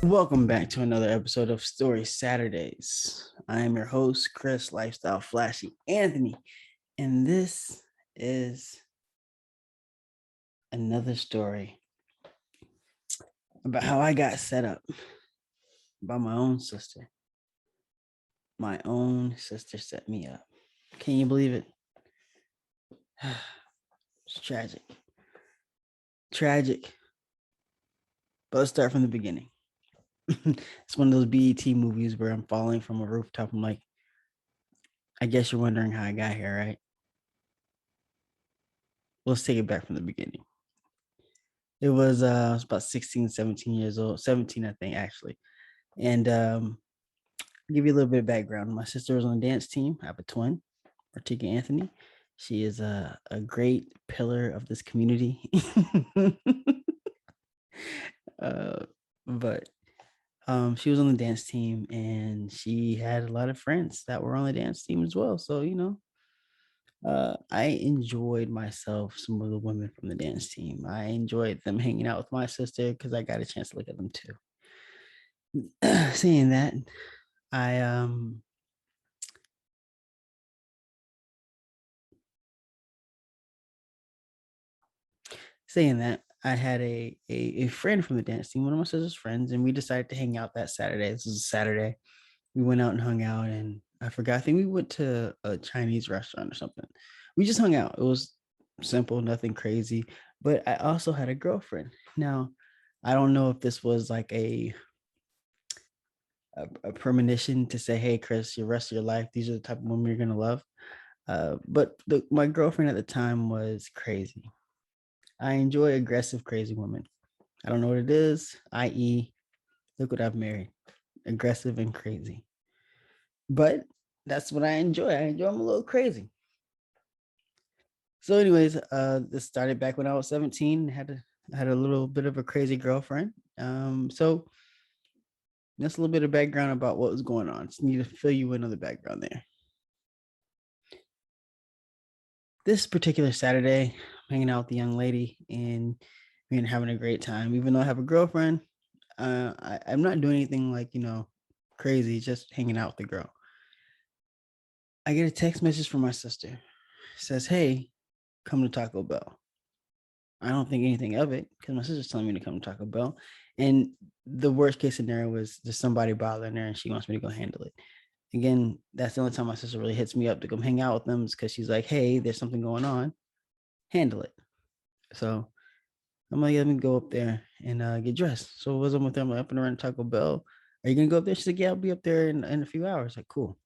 Welcome back to another episode of Story Saturdays. I am your host, Chris Lifestyle Flashy Anthony, and this is another story about how I got set up by my own sister. My own sister set me up. Can you believe it? It's tragic. Tragic. But let's start from the beginning. It's one of those BET movies where I'm falling from a rooftop. I'm like, I guess you're wondering how I got here, right? Let's take it back from the beginning. It was I was about 16, 17 years old, 17, I think, actually. And I'll give you a little bit of background. My sister was on the dance team. I have a twin, Artika Anthony. She is a great pillar of this community. uh, but she was on the dance team and she had a lot of friends that were on the dance team as well. So, I enjoyed myself, some of the women from the dance team. I enjoyed them hanging out with my sister because I got a chance to look at them too. Saying that, I saying that I had a friend from the dance team, one of my sister's friends, and we decided to hang out that Saturday. This was a Saturday. We went out and hung out, and I forgot. I think we went to a Chinese restaurant or something. We just hung out. It was simple, nothing crazy. But I also had a girlfriend. Now, I don't know if this was like a premonition to say, "Hey, Chris, your rest of your life, these are the type of women you're gonna love." But my girlfriend at the time was crazy. I enjoy aggressive, crazy women. I don't know what it is, i.e., look what I've married, aggressive and crazy. But that's what I enjoy. I enjoy them a little crazy. So, anyways, this started back when I was 17. Had a little bit of a crazy girlfriend. So that's a little bit of background about what was going on. Just need to fill you in on the background there. This particular Saturday, I'm hanging out with the young lady and we're having a great time. Even though I have a girlfriend, I'm not doing anything like, crazy, just hanging out with the girl. I get a text message from my sister. It says, "Hey, come to Taco Bell." I don't think anything of it because my sister's telling me to come to Taco Bell. And the worst case scenario was just somebody bothering her and she wants me to go handle it. Again, that's the only time my sister really hits me up to come hang out with them is because she's like, "Hey, there's something going on, handle it." So I'm like, "Let me go up there and get dressed." So as I'm with them, I'm like, up and around Taco Bell. "Are you gonna go up there?" She's like, "Yeah, I'll be up there in a few hours." Like, cool.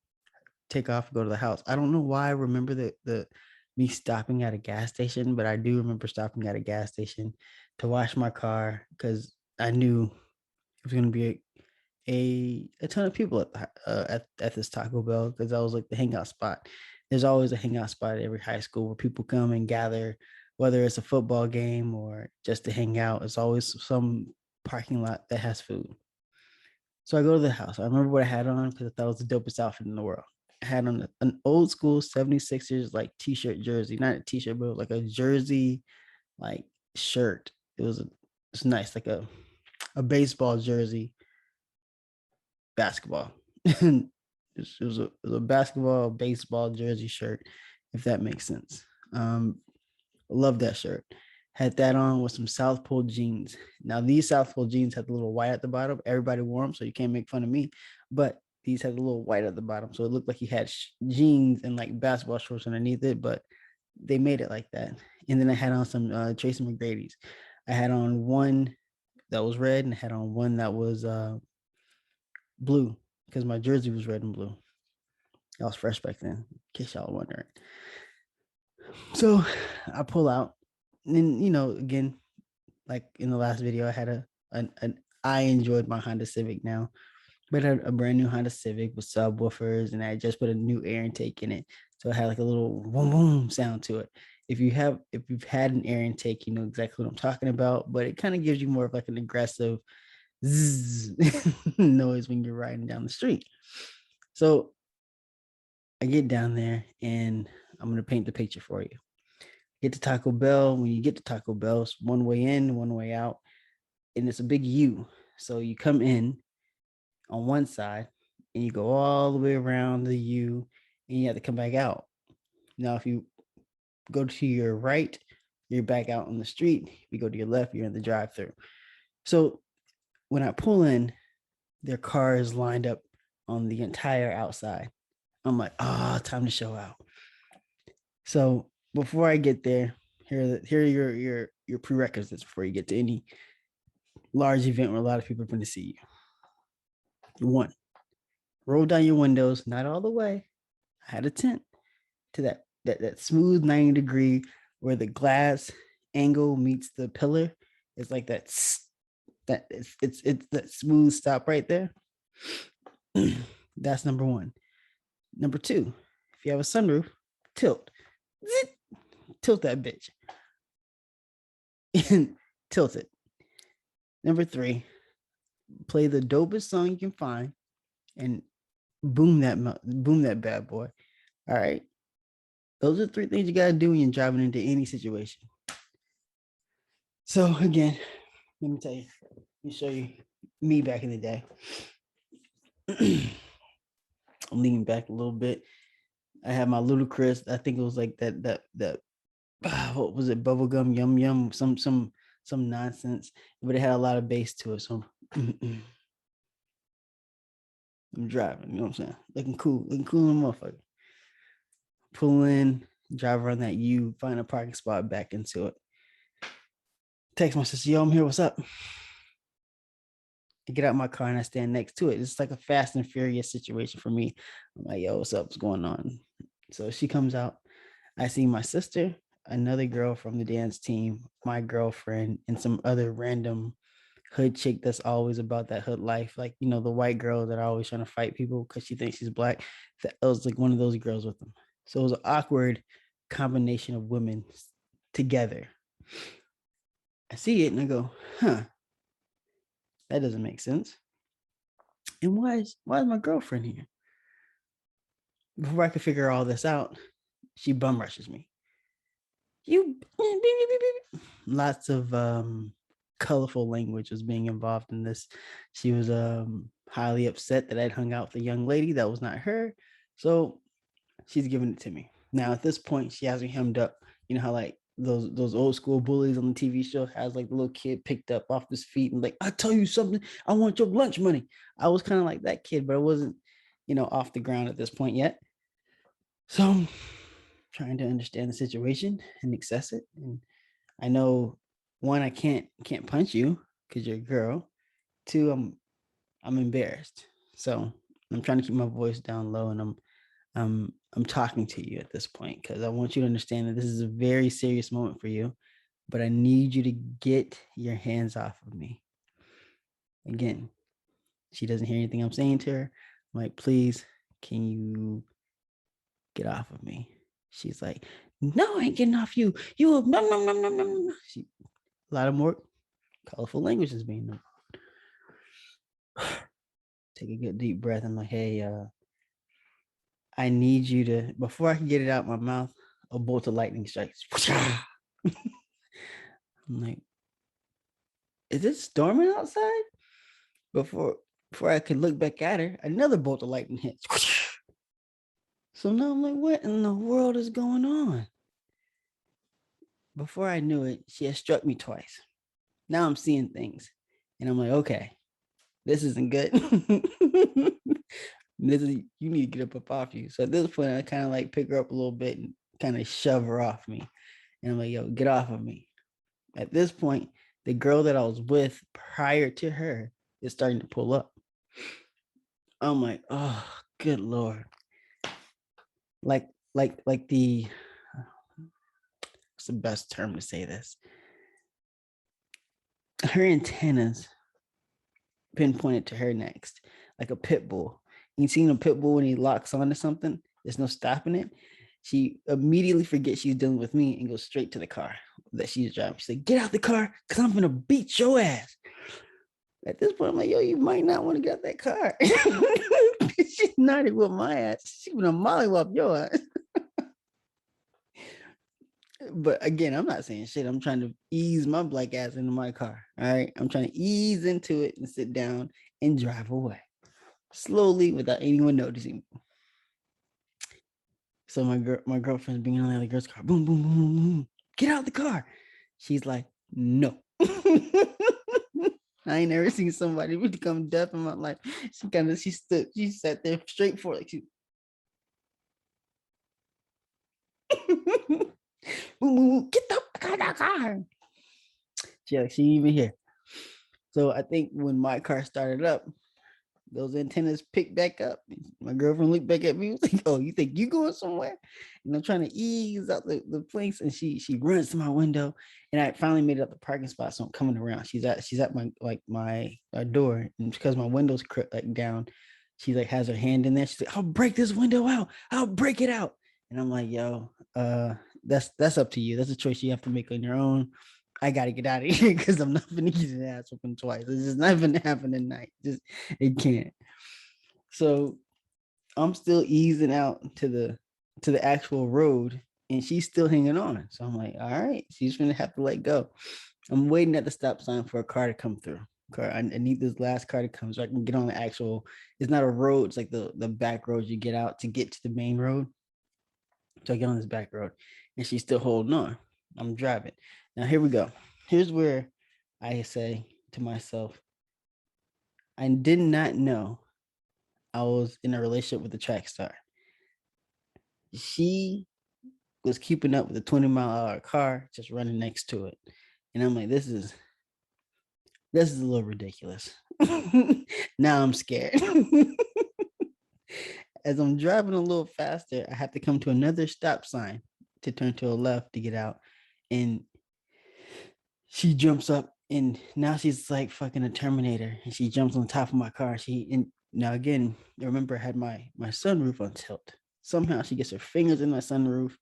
Take off, go to the house. I don't know why I remember the me stopping at a gas station, but I do remember stopping at a gas station to wash my car because I knew it was gonna be a ton of people at this Taco Bell because that was like the hangout spot. There's always a hangout spot at every high school where people come and gather, whether it's a football game or just to hang out. It's always some parking lot that has food. So I go to the house. I remember what I had on because I thought it was the dopest outfit in the world. I had on an old school 76ers like t-shirt jersey, not a t-shirt, but like a jersey like shirt. It's nice, like a baseball jersey, basketball. It was a basketball baseball jersey shirt, if that makes sense. Love that shirt. Had that on with some South Pole jeans. Now these South Pole jeans had the little white at the bottom. Everybody wore them, so you can't make fun of me. But these had a little white at the bottom, so it looked like he had jeans and like basketball shorts underneath it. But they made it like that. And then I had on some Tracy McGrady's. I had on one that was red, and I had on one that was blue because my jersey was red and blue. I was fresh back then, in case y'all wondering. So I pull out, and then again, like in the last video, I had an I enjoyed my Honda Civic now, but I had a brand new Honda Civic with subwoofers, and I just put a new air intake in it, so it had like a little boom boom sound to it. If you've had an air intake, you know exactly what I'm talking about, but it kind of gives you more of like an aggressive zzz noise when you're riding down the street. So I get down there and I'm gonna paint the picture for you. Get to Taco Bell. When you get to Taco Bell, it's one way in, one way out, and it's a big U. So you come in on one side and you go all the way around the U and you have to come back out. Now, if you go to your right, you're back out on the street. If you go to your left, you're in the drive through. So when I pull in, their car is lined up on the entire outside. I'm like, time to show out. So before I get there, here are your prerequisites before you get to any large event where a lot of people are going to see you. One, roll down your windows, not all the way. I had a tent to that smooth 90-degree where the glass angle meets the pillar. It's like it's that smooth stop right there. That's number one. Number two, if you have a sunroof, tilt. Zit, tilt that bitch. Tilt it. Number three, play the dopest song you can find and boom that bad boy. All right. Those are three things you gotta do when you're driving into any situation. So again, let me tell you, let me show you me back in the day. I'm leaning back a little bit. I had my Ludacris. I think it was like that what was it? Bubblegum yum yum, some nonsense, but it had a lot of bass to it. So I'm driving, you know what I'm saying? Looking cool, motherfucker. Pull in, drive around that U, find a parking spot, back into it. Text my sister, yo, I'm here, what's up? I get out my car and I stand next to it. It's like a fast and furious situation for me. I'm like, yo, what's up? What's going on? So she comes out. I see my sister, another girl from the dance team, my girlfriend, and some other random hood chick that's always about that hood life. Like, you know, the white girl that are always trying to fight people because she thinks she's black. That was like one of those girls with them. So it was an awkward combination of women together. I see it and I go, huh, that doesn't make sense. And why is my girlfriend here? Before I could figure all this out, she bum rushes me. You lots of colorful language was being involved in this. She was highly upset that I'd hung out with a young lady that was not her. So she's giving it to me. Now at this point, she has me hemmed up. You know how like those old school bullies on the TV show has like the little kid picked up off his feet and like, I tell you something, I want your lunch money. I was kind of like that kid, but I wasn't, off the ground at this point yet. So I'm trying to understand the situation and access it. And I know one, I can't punch you because you're a girl. Two, I'm embarrassed. So I'm trying to keep my voice down low and I'm talking to you at this point because I want you to understand that this is a very serious moment for you, but I need you to get your hands off of me. Again, she doesn't hear anything I'm saying to her. I'm like, please, can you get off of me? She's like, no, I ain't getting off you. You no. A lot of more colorful language is being known. Take a good deep breath. I'm like, hey, I need you to, before I can get it out my mouth, a bolt of lightning strikes. I'm like, is it storming outside? Before I could look back at her, another bolt of lightning hits. So now I'm like, what in the world is going on? Before I knew it, she had struck me twice. Now I'm seeing things. And I'm like, okay, this isn't good. You need to get up off you. So at this point, I kind of like pick her up a little bit and kind of shove her off me. And I'm like, yo, get off of me. At this point, the girl that I was with prior to her is starting to pull up. I'm like, oh, good Lord. Like the, what's the best term to say this? Her antennas pinpointed to her next, like a pit bull. You seen a pit bull when he locks onto something, there's no stopping it. She immediately forgets she's dealing with me and goes straight to the car that she's driving. She's like, get out the car because I'm gonna beat your ass. At this point, I'm like, yo, you might not want to get out that car. She's not with my ass. She's gonna mollywop your ass. But again, I'm not saying shit. I'm trying to ease my black ass into my car. All right. I'm trying to ease into it and sit down and drive away slowly without anyone noticing. So my girlfriend's being in the other girl's car. Boom, boom, boom, boom, boom. Get out of the car. She's like, no. I ain't never seen somebody become deaf in my life. She sat there straight for like she boom, boom, boom, get the fuck out of the car. She ain't even here. So I think when my car started up, those antennas picked back up. My girlfriend looked back at me, was like, "Oh, you think you going somewhere?" And I'm trying to ease out the place, and she runs to my window, and I finally made it up the parking spot. So I'm coming around. She's at my door, and because my window's like down, she like has her hand in there. She's like, "I'll break this window out. I'll break it out." And I'm like, "Yo, that's up to you. That's a choice you have to make on your own. I gotta get out of here because I'm not gonna get an ass open twice. It's just not gonna happen tonight. Just it can't." So I'm still easing out to the actual road, and she's still hanging on. So I'm like, all right, she's gonna have to let go. I'm waiting at the stop sign for a car to come through. Car, I need this last car to come so I can get on the actual. It's not a road. It's like the back road you get out to get to the main road. So I get on this back road, and she's still holding on. I'm driving. Now here we go. Here's where I say to myself, I did not know I was in a relationship with a track star. She was keeping up with a 20-mile-an-hour car just running next to it. And I'm like, this is a little ridiculous. Now I'm scared. As I'm driving a little faster, I have to come to another stop sign to turn to a left to get out. And she jumps up, and now she's like fucking a Terminator, and she jumps on top of my car. And now again, remember I had my sunroof on tilt. Somehow she gets her fingers in my sunroof,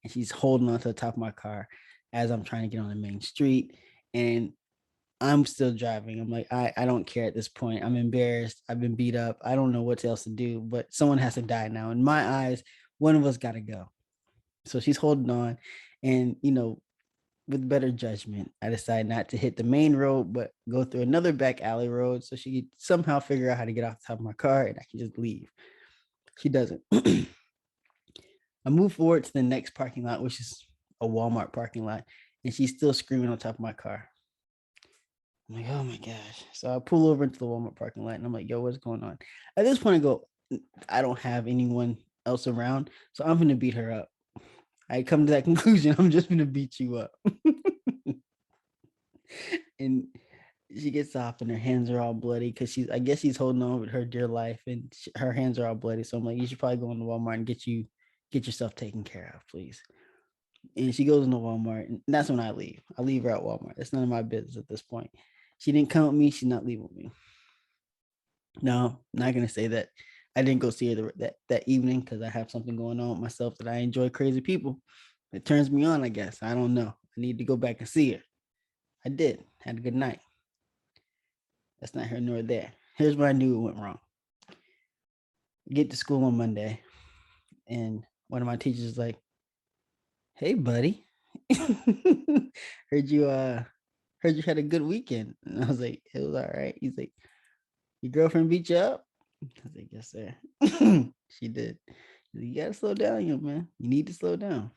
and she's holding onto the top of my car as I'm trying to get on the main street. And I'm still driving. I'm like, I don't care at this point. I'm embarrassed. I've been beat up. I don't know what else to do, but someone has to die now. In my eyes, one of us got to go. So she's holding on. And, with better judgment, I decided not to hit the main road, but go through another back alley road so she could somehow figure out how to get off the top of my car and I can just leave. She doesn't. I move forward to the next parking lot, which is a Walmart parking lot, and she's still screaming on top of my car. I'm like, oh my gosh. So I pull over into the Walmart parking lot and I'm like, yo, what's going on? At this point, I go, I don't have anyone else around, so I'm going to beat her up. I come to that conclusion. I'm just going to beat you up. And she gets off and her hands are all bloody because I guess she's holding on with her dear life and her hands are all bloody. So I'm like, you should probably go into Walmart and get yourself taken care of, please. And she goes into Walmart, and that's when I leave. I leave her at Walmart. It's none of my business at this point. She didn't come with me. She's not leaving with me. No, I'm not gonna say that I didn't go see her that evening because I have something going on with myself that I enjoy crazy people. It turns me on, I guess. I don't know. I need to go back and see her. I did. Had a good night. That's not here nor there. Here's where I knew it went wrong. Get to school on Monday, and one of my teachers is like, "Hey, buddy, heard you had a good weekend." And I was like, "It was all right." He's like, "Your girlfriend beat you up?" I was like, "Yes, sir." She did. Like, you gotta slow down, young man. You need to slow down.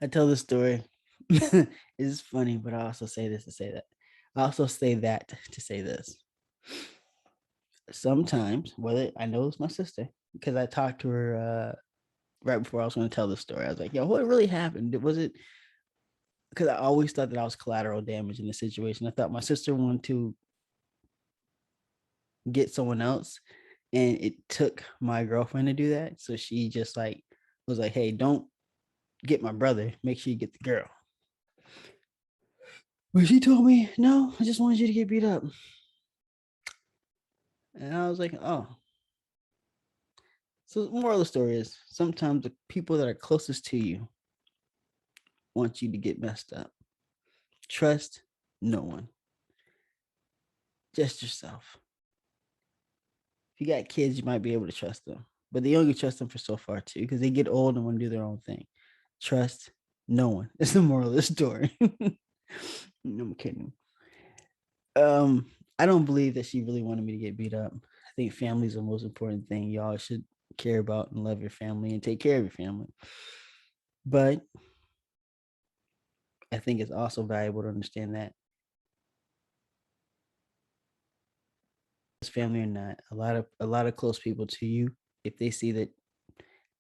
I tell this story. It's funny, but I also say this to say that. I also say that to say this. Sometimes, whether I know it's my sister, because I talked to her right before I was going to tell the story. I was like, "Yo, what really happened? Was it?" Because I always thought that I was collateral damage in the situation. I thought my sister wanted to get someone else, and it took my girlfriend to do that. So she just like was like, "Hey, don't get my brother. Make sure you get the girl." But she told me, "No, I just wanted you to get beat up." And I was like, "Oh." So the moral of the story is sometimes the people that are closest to you want you to get messed up. Trust no one, just yourself. If you got kids, you might be able to trust them, but they only trust them for so far too, because they get old and want to do their own thing. trust no one. It's the moral of the story. No, I'm kidding. Um, I don't believe that she really wanted me to get beat up. I think family is the most important thing. Y'all should care about and love your family and take care of your family. But I think it's also valuable to understand that family or not, a lot of close people to you, if they see that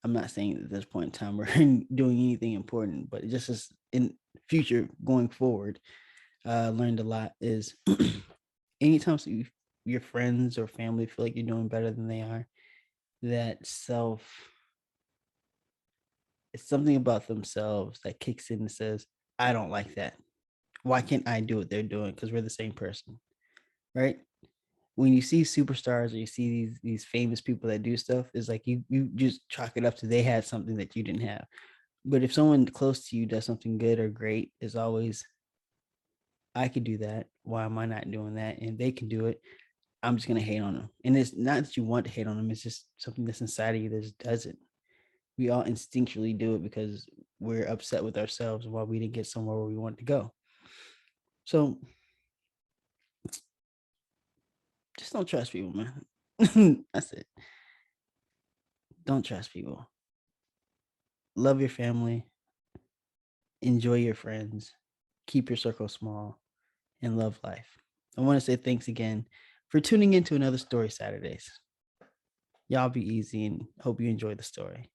I'm not saying at this point in time we're doing anything important, but it just as in future going forward, learned a lot is anytime your friends or family feel like you're doing better than they are, that self it's something about themselves that kicks in and says, I don't like that. Why can't I do what they're doing? Because we're the same person, right? When you see superstars or you see these famous people that do stuff, it's like you just chalk it up to they had something that you didn't have. But if someone close to you does something good or great, is always I could do that. Why am I not doing that? And they can do it. I'm just gonna hate on them. And it's not that you want to hate on them. It's just something that's inside of you that just does it. We all instinctually do it because we're upset with ourselves while we didn't get somewhere where we wanted to go. So just don't trust people, man. That's it. Don't trust people. Love your family. Enjoy your friends. Keep your circle small and love life. I want to say thanks again for tuning in to another Story Saturdays. Y'all be easy and hope you enjoy the story.